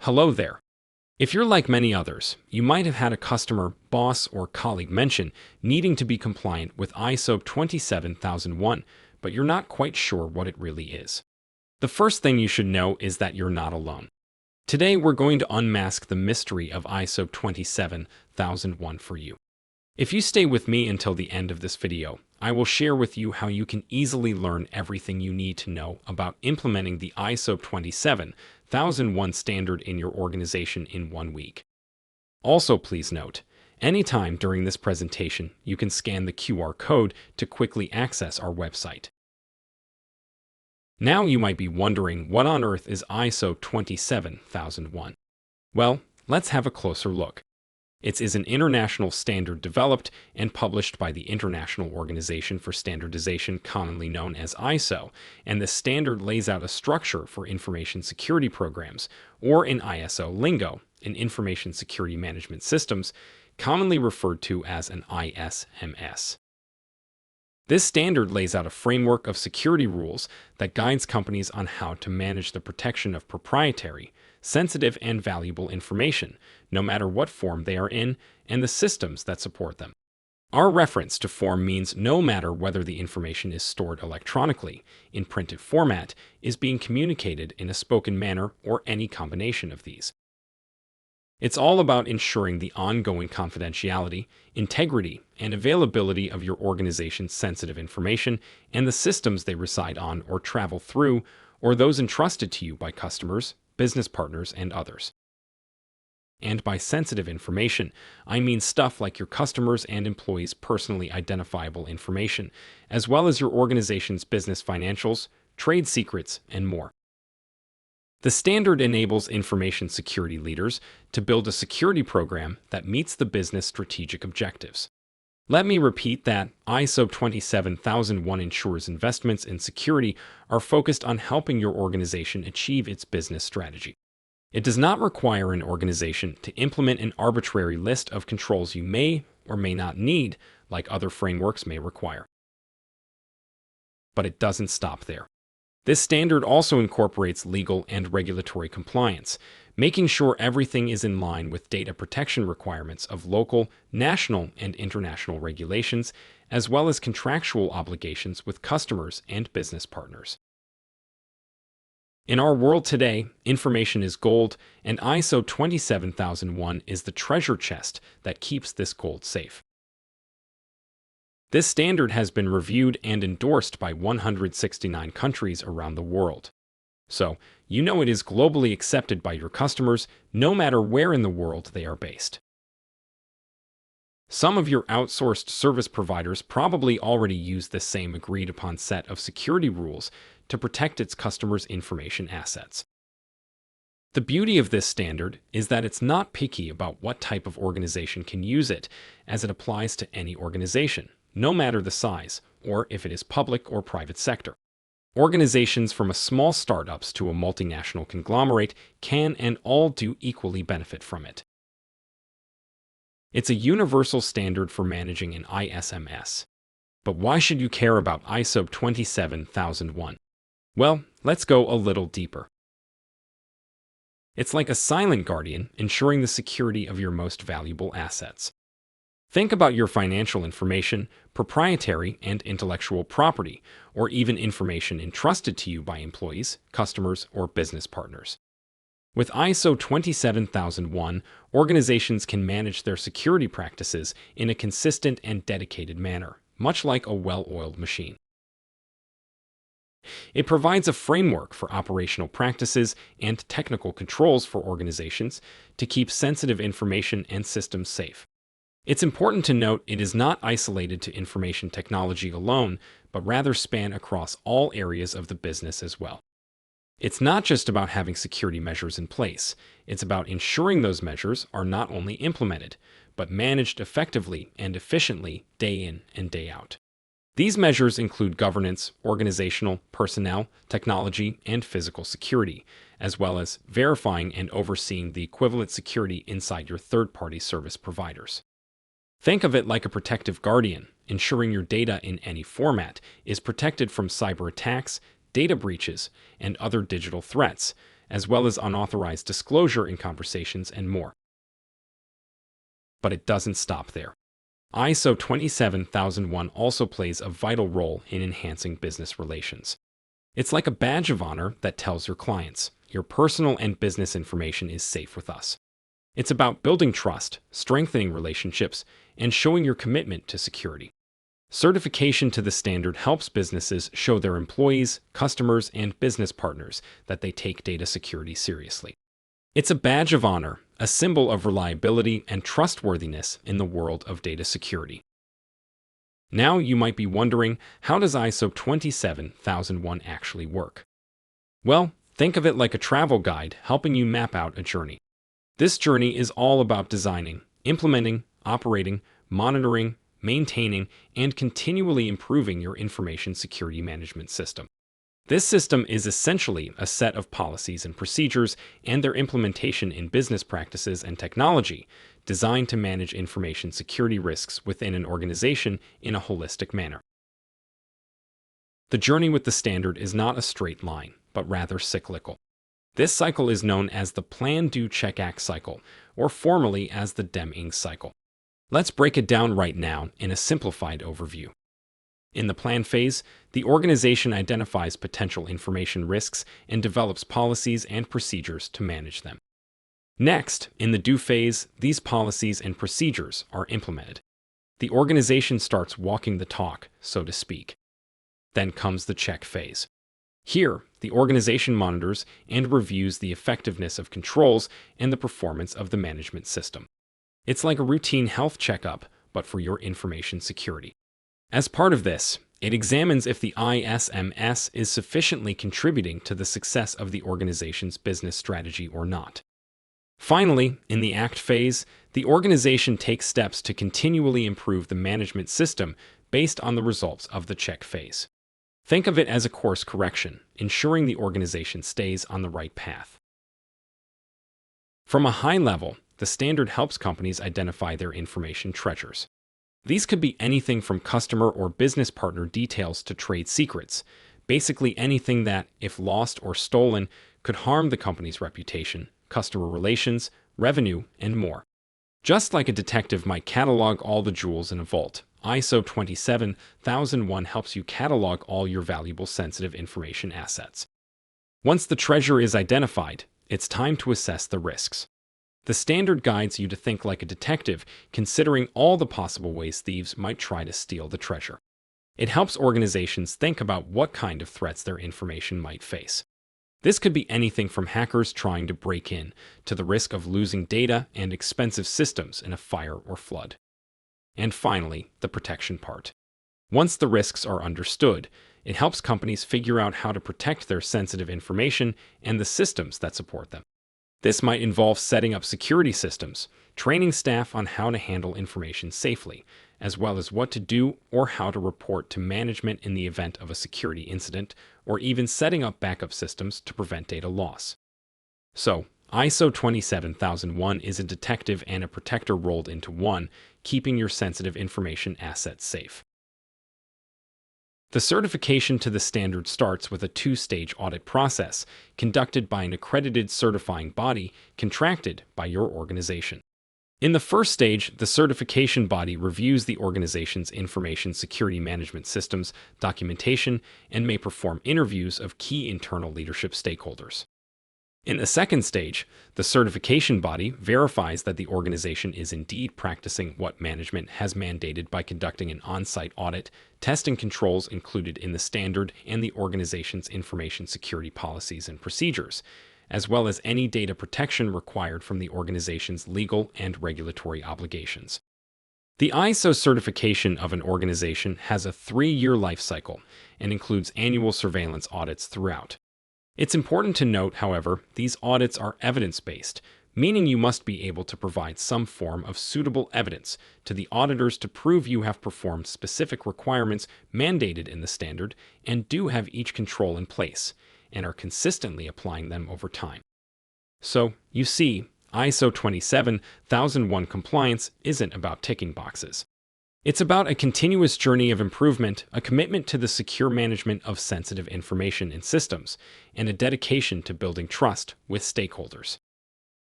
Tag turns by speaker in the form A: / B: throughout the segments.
A: Hello there. If you're like many others, you might have had a customer, boss, or colleague mention needing to be compliant with ISO 27001, but you're not quite sure what it really is. The first thing you should know is that you're not alone. Today, we're going to unmask the mystery of ISO 27001 for you. If you stay with me until the end of this video, I will share with you how you can easily learn everything you need to know about implementing the ISO 27001 standard in your organization in 1 week. Also, please note, anytime during this presentation, you can scan the QR code to quickly access our website. Now you might be wondering, what on earth is ISO 27001? Well, let's have a closer look. It is an international standard developed and published by the International Organization for Standardization, commonly known as ISO, and the standard lays out a structure for information security programs, or in ISO lingo, in information security management systems, commonly referred to as an ISMS. This standard lays out a framework of security rules that guides companies on how to manage the protection of proprietary, sensitive, and valuable information, no matter what form they are in, and the systems that support them. Our reference to form means no matter whether the information is stored electronically, in printed format, is being communicated in a spoken manner, or any combination of these. It's all about ensuring the ongoing confidentiality, integrity, and availability of your organization's sensitive information and the systems they reside on or travel through, or those entrusted to you by customers, business partners, and others. And by sensitive information, I mean stuff like your customers' and employees' personally identifiable information, as well as your organization's business financials, trade secrets, and more. The standard enables information security leaders to build a security program that meets the business strategic objectives. Let me repeat that ISO 27001 ensures investments in security are focused on helping your organization achieve its business strategy. It does not require an organization to implement an arbitrary list of controls you may or may not need, like other frameworks may require. But it doesn't stop there. This standard also incorporates legal and regulatory compliance, making sure everything is in line with data protection requirements of local, national, and international regulations, as well as contractual obligations with customers and business partners. In our world today, information is gold, and ISO 27001 is the treasure chest that keeps this gold safe. This standard has been reviewed and endorsed by 169 countries around the world. So, you know it is globally accepted by your customers, no matter where in the world they are based. Some of your outsourced service providers probably already use the same agreed-upon set of security rules to protect its customers' information assets. The beauty of this standard is that it's not picky about what type of organization can use it, as it applies to any organization, no matter the size, or if it is public or private sector. Organizations from a small startups to a multinational conglomerate can and all do equally benefit from it. It's a universal standard for managing an ISMS. But why should you care about ISO 27001? Well, let's go a little deeper. It's like a silent guardian ensuring the security of your most valuable assets. Think about your financial information, proprietary and intellectual property, or even information entrusted to you by employees, customers, or business partners. With ISO 27001, organizations can manage their security practices in a consistent and dedicated manner, much like a well-oiled machine. It provides a framework for operational practices and technical controls for organizations to keep sensitive information and systems safe. It's important to note it is not isolated to information technology alone, but rather span across all areas of the business as well. It's not just about having security measures in place. It's about ensuring those measures are not only implemented, but managed effectively and efficiently day in and day out. These measures include governance, organizational, personnel, technology, and physical security, as well as verifying and overseeing the equivalent security inside your third-party service providers. Think of it like a protective guardian, ensuring your data in any format is protected from cyber attacks, data breaches, and other digital threats, as well as unauthorized disclosure in conversations and more. But it doesn't stop there. ISO 27001 also plays a vital role in enhancing business relations. It's like a badge of honor that tells your clients, your personal and business information is safe with us. It's about building trust, strengthening relationships, and showing your commitment to security. Certification to the standard helps businesses show their employees, customers, and business partners that they take data security seriously. It's a badge of honor, a symbol of reliability and trustworthiness in the world of data security. Now you might be wondering, how does ISO 27001 actually work? Well, think of it like a travel guide helping you map out a journey. This journey is all about designing, implementing, operating, monitoring, maintaining, and continually improving your information security management system. This system is essentially a set of policies and procedures and their implementation in business practices and technology designed to manage information security risks within an organization in a holistic manner. The journey with the standard is not a straight line, but rather cyclical. This cycle is known as the Plan, Do, Check, Act cycle, or formally as the DEM-ING cycle. Let's break it down right now in a simplified overview. In the plan phase, the organization identifies potential information risks and develops policies and procedures to manage them. Next, in the do phase, these policies and procedures are implemented. The organization starts walking the talk, so to speak. Then comes the check phase. Here, the organization monitors and reviews the effectiveness of controls and the performance of the management system. It's like a routine health checkup, but for your information security. As part of this, it examines if the ISMS is sufficiently contributing to the success of the organization's business strategy or not. Finally, in the act phase, the organization takes steps to continually improve the management system based on the results of the check phase. Think of it as a course correction, ensuring the organization stays on the right path. From a high level, the standard helps companies identify their information treasures. These could be anything from customer or business partner details to trade secrets, basically anything that, if lost or stolen, could harm the company's reputation, customer relations, revenue, and more. Just like a detective might catalog all the jewels in a vault, ISO 27001 helps you catalog all your valuable sensitive information assets. Once the treasure is identified, it's time to assess the risks. The standard guides you to think like a detective, considering all the possible ways thieves might try to steal the treasure. It helps organizations think about what kind of threats their information might face. This could be anything from hackers trying to break in to the risk of losing data and expensive systems in a fire or flood. And finally, the protection part. Once the risks are understood, it helps companies figure out how to protect their sensitive information and the systems that support them. This might involve setting up security systems, training staff on how to handle information safely, as well as what to do or how to report to management in the event of a security incident, or even setting up backup systems to prevent data loss. So, ISO 27001 is a detective and a protector rolled into one, keeping your sensitive information assets safe. The certification to the standard starts with a two-stage audit process conducted by an accredited certifying body contracted by your organization. In the first stage, the certification body reviews the organization's information security management systems, documentation, and may perform interviews of key internal leadership stakeholders. In the second stage, the certification body verifies that the organization is indeed practicing what management has mandated by conducting an on-site audit, testing controls included in the standard and the organization's information security policies and procedures, as well as any data protection required from the organization's legal and regulatory obligations. The ISO certification of an organization has a 3-year life cycle and includes annual surveillance audits throughout. It's important to note, however, these audits are evidence-based, meaning you must be able to provide some form of suitable evidence to the auditors to prove you have performed specific requirements mandated in the standard and do have each control in place, and are consistently applying them over time. So, you see, ISO 27001 compliance isn't about ticking boxes. It's about a continuous journey of improvement, a commitment to the secure management of sensitive information and systems, and a dedication to building trust with stakeholders.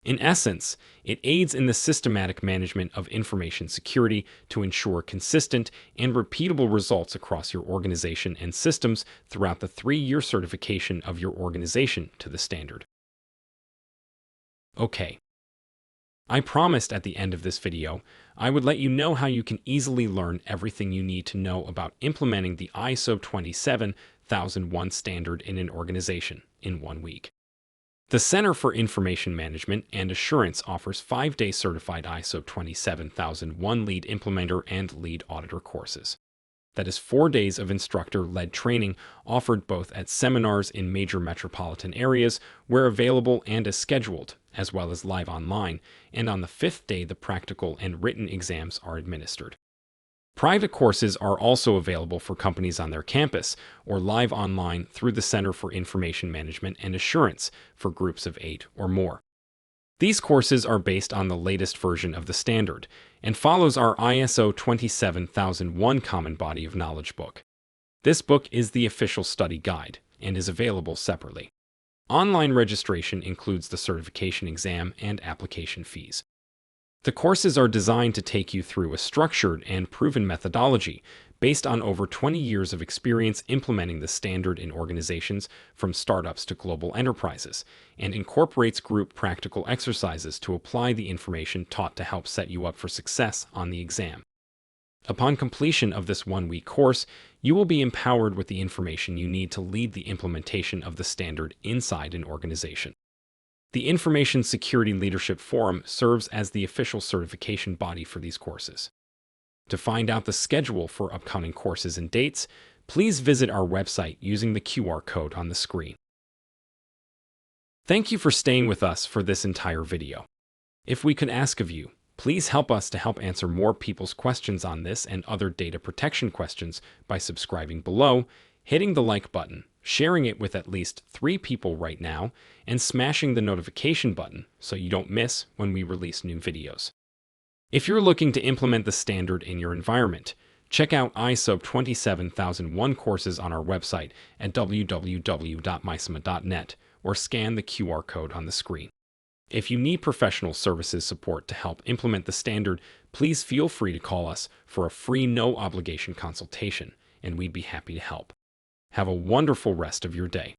A: In essence, it aids in the systematic management of information security to ensure consistent and repeatable results across your organization and systems throughout the 3-year certification of your organization to the standard. Okay. I promised at the end of this video, I would let you know how you can easily learn everything you need to know about implementing the ISO 27001 standard in an organization in 1 week. The Center for Information Management and Assurance offers 5-day certified ISO 27001 lead implementer and lead auditor courses. That is 4 days of instructor-led training offered both at seminars in major metropolitan areas where available and as scheduled, as well as live online, and on the 5th day the practical and written exams are administered. Private courses are also available for companies on their campus or live online through the Center for Information Management and Assurance for groups of 8 or more. These courses are based on the latest version of the standard and follows our ISO 27001 Common Body of Knowledge book. This book is the official study guide and is available separately. Online registration includes the certification exam and application fees. The courses are designed to take you through a structured and proven methodology based on over 20 years of experience implementing the standard in organizations from startups to global enterprises, and incorporates group practical exercises to apply the information taught to help set you up for success on the exam. Upon completion of this 1-week course, you will be empowered with the information you need to lead the implementation of the standard inside an organization. The Information Security Leadership Forum serves as the official certification body for these courses. To find out the schedule for upcoming courses and dates, please visit our website using the QR code on the screen. Thank you for staying with us for this entire video. If we could ask of you, please help us to help answer more people's questions on this and other data protection questions by subscribing below, hitting the like button, sharing it with at least 3 people right now, and smashing the notification button so you don't miss when we release new videos. If you're looking to implement the standard in your environment, check out ISO 27001 courses on our website at www.mysma.net or scan the QR code on the screen. If you need professional services support to help implement the standard, please feel free to call us for a free no-obligation consultation, and we'd be happy to help. Have a wonderful rest of your day.